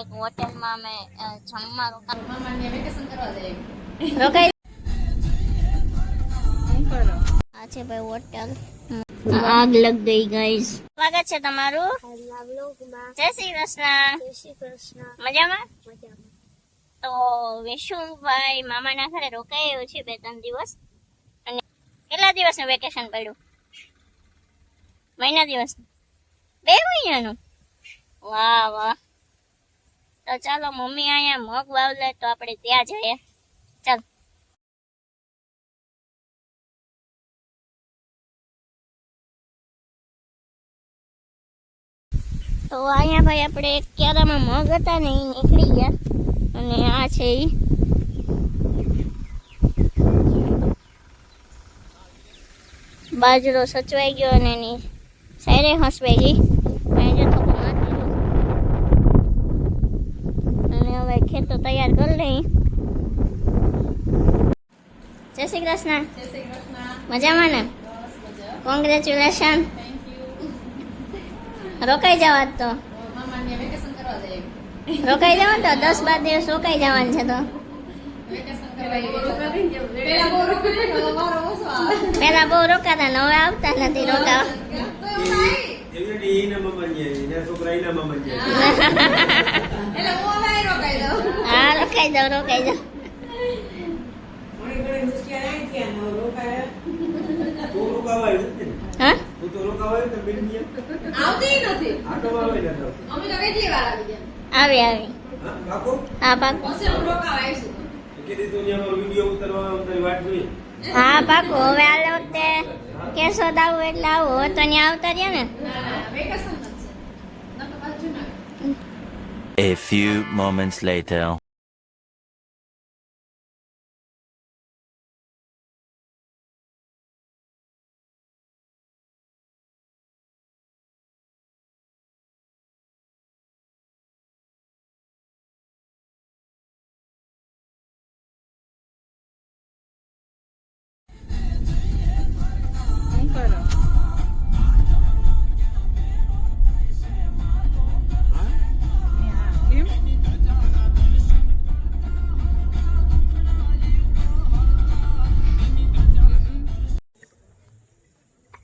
એક હોટેલમાં અમે જમવા રોકાઈ આ છે ભાઈ હોટેલ આગ લગ ગઈ ગાઈસ સ્વાગત છે તમારું જય શ્રી કૃષ્ણ મજામાં તો વિશુભાઈ મામાના ઘરે રોકાયો છે 2-3 દિવસ અને કેટલા દિવસનું વેકેશન પડ્યું મહિના દિવસ 2 મહિનાનું વાહ વાહ તો ચાલો મમ્મી અહીંયા મગ વાવલે તો આપણે ત્યાં જઈએ ચાલ તો અહીંયા ભાઈ આપણે ક્યારામાં મગ હતા ને એ નીકળી ગયા અને આ છે ઈ બાજરો સચવાઈ ગયો અને એની સાઈડે હસવાઈ ગઈ અને હવે ખેતો તૈયાર કરી લઈ જય શ્રી કૃષ્ણ મજામાં ને કોંગ્રેચ્યુલેશન રોકાઈ જવા તો રોકાઈ જવા તો 10-12 દિવસ રોકાઈ જવાનું છે તો પેલા બહુ રોકાતા ને હવે આવતા નથી રોકાવા હા રોકાઈ જાવ હા આવી હા પાકું હા પાકું હવે આ વખતે કેશોદ આવું એટલે આવું તો ત્યાં આવતા રહ્યા ને A few moments later.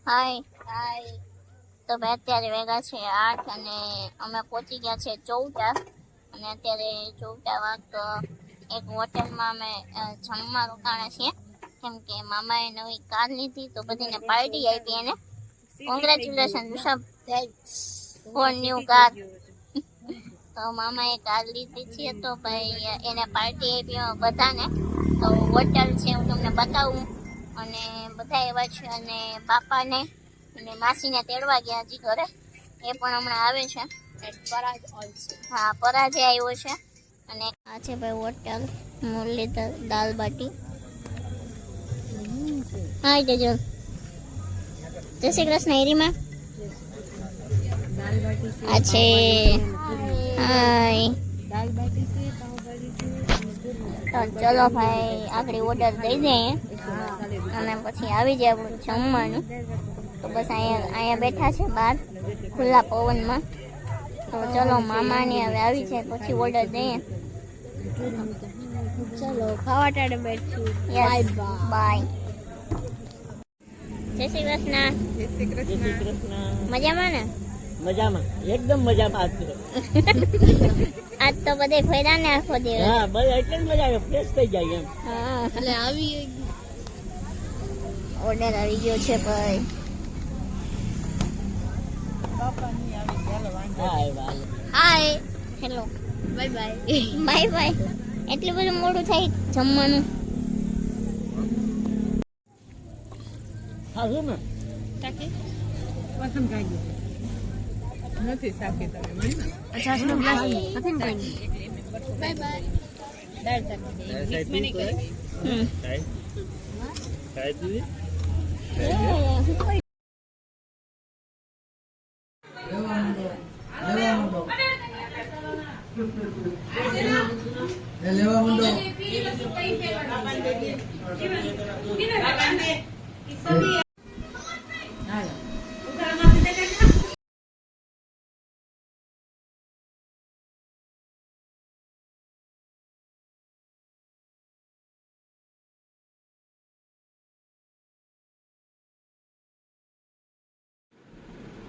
હાય તો ભાઈ અત્યારે વેગા છે 8 અને અમે પહોંચી ગયા છે 14 અને અત્યારે 14 વાગતો એક હોટેલમાં અમે જમવા રોકાણા છીએ કેમ કે મામાએ નવી કાર લીધી તો બધીને પાર્ટી આપી એને congratulation Rishabh for new car તો મામાએ કાર લીધી છે તો ભાઈ એને પાર્ટી આપી બધાને તો હોટેલ છે હું તમને બતાવું અને બધા એવા છે અને બાપાને અને માસીને તેડવા ગયા હજી ઘરે એ પણ હમણાં આવે છે હા પરાજય આવ્યો છે અને આ છે ભાઈ હોટેલ મુરલીધર દાલ બાટી હાય જજો જય શ્રી કૃષ્ણ હેરીમાં આ છે હાય તો ચલો ભાઈ આગળ ઓર્ડર દઈ દઈએ અને પછી આવી જાય આપણું જમવાનું તો બસ અહીંયા બેઠા છે બહાર ખુલ્લા પવનમાં તો ચલો મામાને હવે આવી જાય પછી ઓર્ડર દઈએ ચલો ખાવા ટાણે બેઠું બાય જય શ્રી કૃષ્ણ મજામાં ને મજામાં એકદમ મજામાં આજ તો બધે ફેરા ને આખો દિવસ હા બસ એટલે જ મજા આવે ફ્રેશ થઈ જાય એમ હા એટલે આવી ઓર્ડર આવી ગયો છે ભાઈ હાય હેલો બાય એટલું બધું મોડું થાય જમવાનું હા શું ને નથી સાકી તમે 50 નો ગ્લાસ નથી ને કોઈ બાય દાળ ચાખી મને કરી લેવા માંડો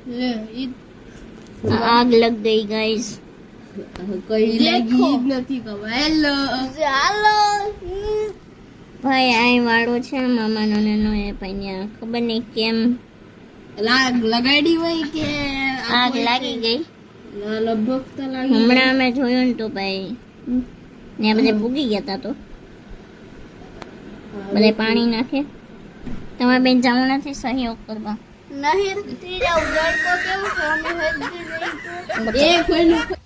લે ઈદ आग लग गई गाइस કઈ લાગી ઈદ નથી ખબર હેલો ચાલો ભાઈ આઈ વાળો છે મામાનો નેનો એ પૈયા ખબર નહીં કેમ લાગ લગાડી હોય કે આગ લાગી ગઈ લગભગ તો લાગી હમણાં અમે જોયું ને તો ભાઈ ને બધે ભૂગી ગયા તા તો બધે પાણી નાખે તમારે બેન જવું નથી સહયોગ કરવા નહીં તીરા ઉજાડ કો કેવું છે અમે હજી એ કોઈનું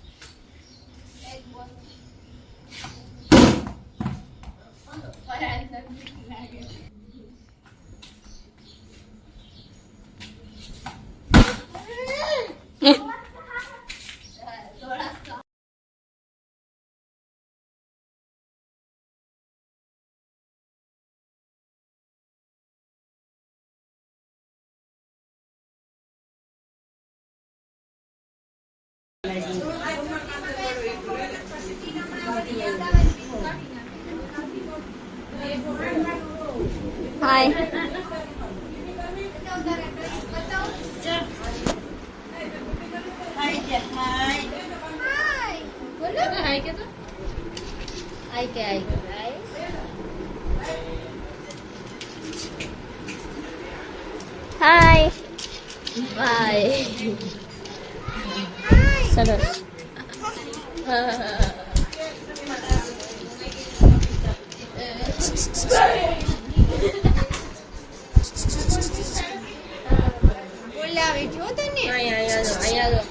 હાય હાય કે તો આઈ કે હાય બાય સરસ બોલાવે જો તને અહીંયા